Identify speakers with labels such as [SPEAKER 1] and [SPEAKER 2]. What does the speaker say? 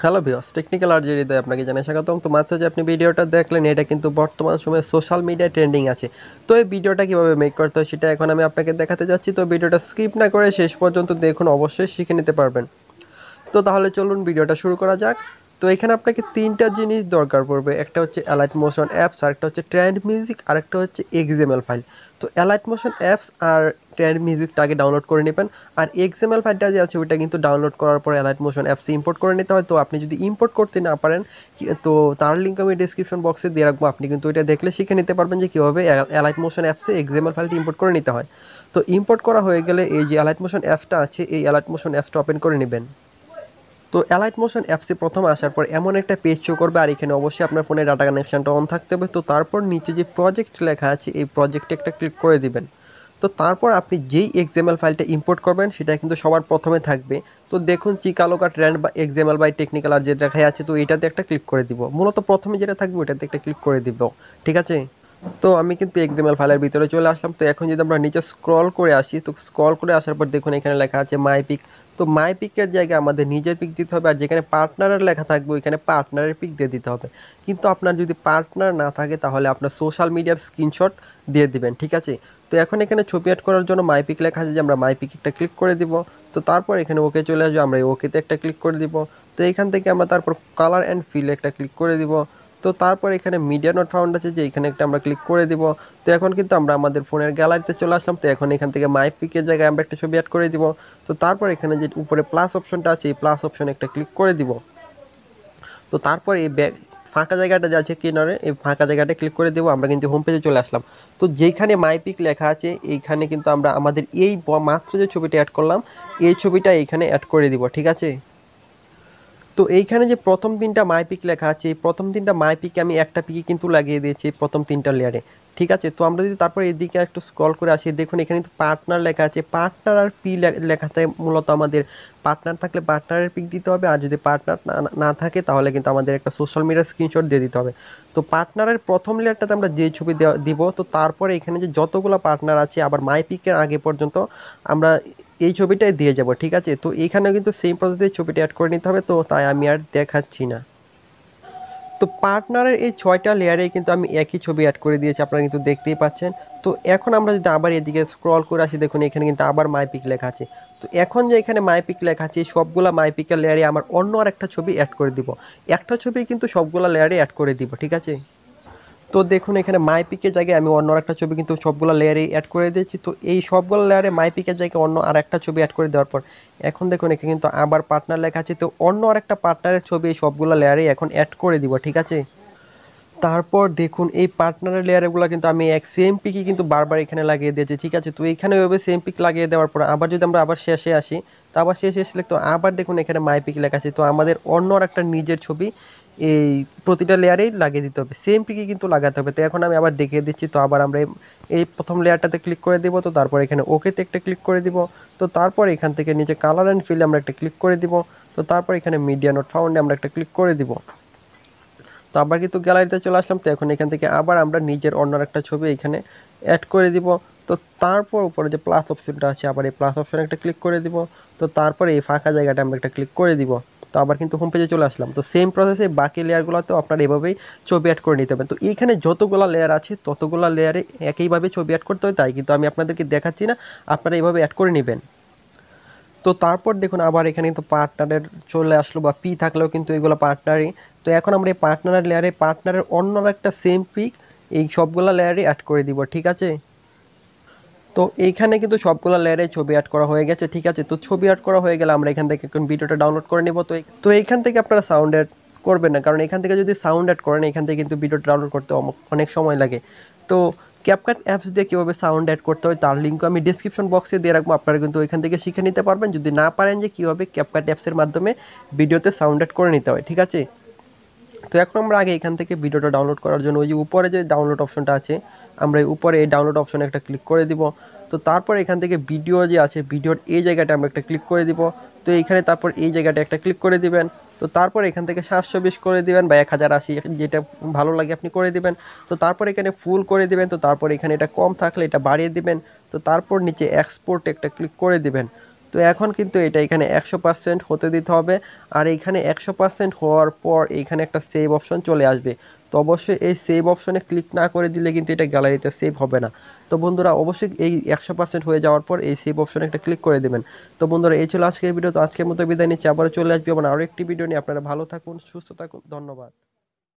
[SPEAKER 1] Hello viewers, technical আর হৃদয় আপনাকে জানাই স্বাগতম। তো মাত্র যে আপনি ভিডিওটা দেখলেন, এটা কিন্তু বর্তমান সময়ে সোশ্যাল মিডিয়ায় ট্রেন্ডিং আছে। তো এই ভিডিওটা কীভাবে মেক করতে হয় সেটা এখন আমি আপনাকে দেখাতে যাচ্ছি। তো ভিডিওটা স্কিপ না করে শেষ পর্যন্ত দেখুন, অবশ্যই শিখে নিতে পারবেন। তো তাহলে চলুন ভিডিওটা শুরু করা যাক। তো এখানে আপনাকে তিনটা জিনিস দরকার পড়বে। একটা হচ্ছে অ্যালাইট মোশন অ্যাপস, আরেকটা হচ্ছে ট্রেন্ড মিউজিক, আরেকটা হচ্ছে এক্সএমএল ফাইল। তো অ্যালাইট মোশন অ্যাপস আর ট্রেন্ড মিউজিকটা আগে ডাউনলোড করে নেবেন। আর এক্সএমএল ফাইলটা যে আছে ওইটা কিন্তু ডাউনলোড করার পর অ্যালাইট মোশন অ্যাপসে ইম্পোর্ট করে নিতে হয়। তো আপনি যদি ইম্পোর্ট করতে না পারেন, তো তার লিঙ্ক আমি ডিসক্রিপশন বক্সে দিয়ে রাখবো। আপনি কিন্তু ওইটা দেখলে শিখে নিতে পারবেন যে কীভাবে অ্যালাইট মোশন অ্যাপসে এক্সএমএল ফাইলটি ইম্পোর্ট করে নিতে হয়। তো ইম্পোর্ট করা হয়ে গেলে এই যে অ্যালাইট মোশন অ্যাপসটা আছে, এই অ্যালাইট মোশন অ্যাপসটা ওপেন করে নেবেন। তো অ্যালাইট মোশন অ্যাপসে প্রথম আসার পর এমন একটা পেজ শো করবে, আর এখানে অবশ্যই আপনার ফোনে ডাটা কানেকশনটা অন থাকতে হবে। তো তারপর নিচে যে প্রজেক্ট লেখা আছে, এই প্রজেক্টে একটা ক্লিক করে দিবেন। তো তারপর আপনি যেই এক্সএমএল ফাইলটা ইম্পোর্ট করবেন সেটা কিন্তু সবার প্রথমে থাকবে। তো দেখুন চিকা লোকা ট্রেন্ড বা এক্সএমএল বাই টেকনিক্যাল আর যেটা লেখা আছে, তো এটাতে একটা ক্লিক করে দিব। মূলত প্রথমে যেটা থাকবে ওইটাতে একটা ক্লিক করে দিব, ঠিক আছে। তো আমি কিন্তু এক্সএমএল ফাইলের ভিতরে চলে আসলাম। তো এখন যদি আমরা নিচে স্ক্রল করে আসি, তো স্ক্রল করে আসার পর দেখুন এখানে লেখা আছে মাই পিক। তো মাই পিকের জায়গায় আমাদের নিজের পিক দিতে হবে, আর যেখানে পার্টনারের লেখা থাকবে ওইখানে পার্টনারের পিক দিয়ে দিতে হবে। কিন্তু আপনার যদি পার্টনার না থাকে তাহলে আপনার সোশ্যাল মিডিয়ার স্ক্রিনশট দিয়ে দিবেন, ঠিক আছে। তো এখন এখানে ছবি অ্যাড করার জন্য মাই পিক লেখা আছে, যে আমরা মাই পিক একটা ক্লিক করে দিব। তো তারপর এখানে ওকে চলে আসবে, আমরা এই ওকেতে একটা ক্লিক করে দিব। তো এখান থেকে আমরা তারপর কালার অ্যান্ড ফিল একটা ক্লিক করে দিব। তো তারপর এখানে মিডিয়া নট ফাউন্ড আছে, যে এখানে একটা আমরা ক্লিক করে দিব। তো এখন কিন্তু আমরা আমাদের ফোনের গ্যালারিতে চলে আসলাম। তো এখন এখান থেকে মাই পিকের জায়গায় আমরা একটা ছবি অ্যাড করে দিব। তো তারপর এখানে যে উপরে প্লাস অপশনটা আছে, এই প্লাস অপশনে একটা ক্লিক করে দিব। তো তারপর এই ফাঁকা জায়গাটা যে আছে কিনারে, এই ফাঁকা জায়গাটা ক্লিক করে দেবো। আমরা কিন্তু হোম পেজে চলে আসলাম। তো যেখানে মাই পিক লেখা আছে এইখানে কিন্তু আমরা আমাদের এই মাত্র যে ছবিটা অ্যাড করলাম, এই ছবিটা এইখানে অ্যাড করে দিব, ঠিক আছে। তো এইখানে যে প্রথম তিনটা মাই পিক লেখা আছে, এই প্রথম তিনটা মাই পিকে আমি একটা পিকে কিন্তু লাগিয়ে দিয়েছি প্রথম তিনটা লেয়ারে, ঠিক আছে। তো আমরা যদি তারপর এদিকে একটু স্ক্রল করে আসি, দেখুন এখানে কিন্তু পার্টনার লেখা আছে। পার্টনার আর পি লেখাতে মূলত আমাদের পার্টনার থাকলে পার্টনারের পিক দিতে হবে, আর যদি পার্টনার না থাকে তাহলে কিন্তু আমাদের একটা সোশ্যাল মিডিয়ার স্ক্রিনশট দিয়ে দিতে হবে। তো পার্টনারের প্রথম লেয়ারটাতে আমরা যে ছবি দিব, তো তারপরে এখানে যে যতগুলো পার্টনার আছে আবার মাই পিকের আগে পর্যন্ত আমরা এই ছবিটাই দিয়ে যাব, ঠিক আছে। তো এইখানেও কিন্তু সেম পদ্ধতিতে ছবিটা অ্যাড করে নিতে হবে, তো তাই আমি আর দেখাচ্ছি না। তো পার্টনারের এই 6টা লেয়ারে কিন্তু আমি একই ছবি অ্যাড করে দিয়েছি, আপনারা কিন্তু দেখতেই পাচ্ছেন। তো এখন আমরা যদি আবার এদিকে স্ক্রল করে আসি, দেখুন এখানে কিন্তু আবার মাই পিক লেখা আছে। তো এখন যে এখানে মাই পিক লেখা আছে, সবগুলা মাই পিকের লেয়ারে আমার অন্য আর একটা ছবি অ্যাড করে দিব। একটা ছবি কিন্তু সবগুলা লেয়ারে অ্যাড করে দিব, ঠিক আছে। তো দেখুন এখানে মাই পিকের জায়গায় আমি অন্য একটা ছবি কিন্তু সবগুলো লেয়ারে অ্যাড করে দিয়েছি। তো এই সবগুলো লেয়ারে মাই পিকের জায়গায় অন্য আর একটা ছবি অ্যাড করে দেওয়ার পর এখন দেখুন এখানে কিন্তু আবার পার্টনার লেখা আছে। তো অন্য আর একটা পার্টনারের ছবি এই সবগুলো লেয়ারে এখন অ্যাড করে দিব, ঠিক আছে। তারপর দেখুন এই পার্টনারের লেয়ারগুলো কিন্তু আমি এক সেম পিকই কিন্তু বারবার এখানে লাগিয়ে দিয়েছি, ঠিক আছে। তো এখানে ওইভাবে সেম পিক লাগিয়ে দেওয়ার পর আবার যদি আমরা আবার শেষে আসি, তো আবার শেষে আসলে তো আবার দেখুন এখানে মাই পিক লেখা আছে। তো আমাদের অন্য আর একটা নিজের ছবি এই প্রতিটা লেয়ারেই লাগিয়ে দিতে হবে, সেম পিকই কিন্তু লাগাতে হবে। তো এখন আমি আবার দেখিয়ে দিচ্ছি। তো আবার আমরা এই প্রথম লেয়ারটাতে ক্লিক করে দিব। তো তারপর এখানে ওকেতে একটা ক্লিক করে দিব। তো তারপর এখান থেকে নিচে কালার অ্যান্ড ফিলে আমরা একটা ক্লিক করে দিব। তো তারপর এখানে মিডিয়া নট ফাউন্ডে আমরা একটা ক্লিক করে দিব। তো আবার কিন্তু গ্যালারিতে চলে আসলাম। তো এখন এখান থেকে আবার আমরা নিজের অন্য একটা ছবি এখানে অ্যাড করে দিব। তো তারপর উপরে যে প্লাস অপশনটা আছে, আবার এই প্লাস অপশনে একটা ক্লিক করে দিব। তো তারপরে এই ফাঁকা জায়গাটা আমরা একটা ক্লিক করে দিব। তো আবার কিন্তু হোম পেজে চলে আসলাম। তো সেম প্রসেসে বাকি লেয়ারগুলোতেও আপনারা এভাবেই ছবি অ্যাড করে নিতে হবে। তো এইখানে যতগুলো লেয়ার আছে ততগুলো লেয়ারে একইভাবে ছবি অ্যাড করতে হয়, তাই কিন্তু আমি আপনাদেরকে দেখাচ্ছি না, আপনারা এইভাবে অ্যাড করে নেবেন। তো তারপর দেখুন আবার এখানে কিন্তু পার্টনারের চলে আসলো, বা পি থাকলেও কিন্তু এগুলো পার্টনারই। তো এখন আমরা এই পার্টনারের লেয়ারে পার্টনারের অন্য একটা সেম পিক এই সবগুলো লেয়ারে অ্যাড করে দিব, ঠিক আছে। তো এইখানে কিন্তু সবগুলো লেয়ারে ছবি অ্যাড করা হয়ে গেছে, ঠিক আছে। তো ছবি অ্যাড করা হয়ে গেলে আমরা এখান থেকে এখন ভিডিওটা ডাউনলোড করে নেব। তো এইখান থেকে আপনারা সাউন্ড অ্যাড করবেন না, কারণ এখান থেকে যদি সাউন্ড অ্যাড করেন এখান থেকে কিন্তু ভিডিওটা ডাউনলোড করতে অনেক সময় লাগে। তো ক্যাপকাট অ্যাপস দিয়ে কীভাবে সাউন্ড অ্যাড করতে হয় তার লিঙ্ক আমি ডিসক্রিপশন বক্সে দিয়ে রাখবো, আপনারা কিন্তু ওইখান থেকে শিখে নিতে পারবেন যদি না পারেন যে কীভাবে ক্যাপকাট অ্যাপসের মাধ্যমে ভিডিওতে সাউন্ড অ্যাড করে নিতে হয়, ঠিক আছে। তো এখন আমরা আগে এখান থেকে ভিডিওটা ডাউনলোড করার জন্য ওই যে উপরে যে ডাউনলোড অপশনটা আছে, আমরা এই উপরে এই ডাউনলোড অপশনে একটা ক্লিক করে দিব। তো তারপর এখান থেকে ভিডিও যে আছে, ভিডিওর এই জায়গাটা আমরা একটা ক্লিক করে দিব। তো এইখানে তারপর এই জায়গাটা একটা ক্লিক করে দিবেন। তো তারপর এখান থেকে 720 করে দিবেন বা 1080, যেটা ভালো লাগে আপনি করে দিবেন। তো তারপর এখানে ফুল করে দিবেন। তো তারপর এখানে এটা কম থাকলে এটা বাড়িয়ে দিবেন। তো তারপর নিচে এক্সপোর্ট একটা ক্লিক করে দিবেন। তো তো এখন কিন্তু এটা এখানে 100% হতে দিতে হবে। আর এইখানে 100% হওয়ার পর এইখানে একটা সেভ অপশন চলে আসবে। তো অবশ্যই এই সেভ অপশনে ক্লিক না করে দিলে কিন্তু এটা গ্যালারিতে সেভ হবে না। তো বন্ধুরা অবশ্যই এই 100% হয়ে যাওয়ার পর এই সেভ অপশনে একটা ক্লিক করে দেবেন। তো বন্ধুরা এই ছিল আজকের ভিডিও। তো আজকের মতো বিদায় নিচ্ছি, আবারও চলে আসবে আবার আরও একটি ভিডিও নিয়ে। আপনারা ভালো থাকুন, সুস্থ থাকুন, ধন্যবাদ।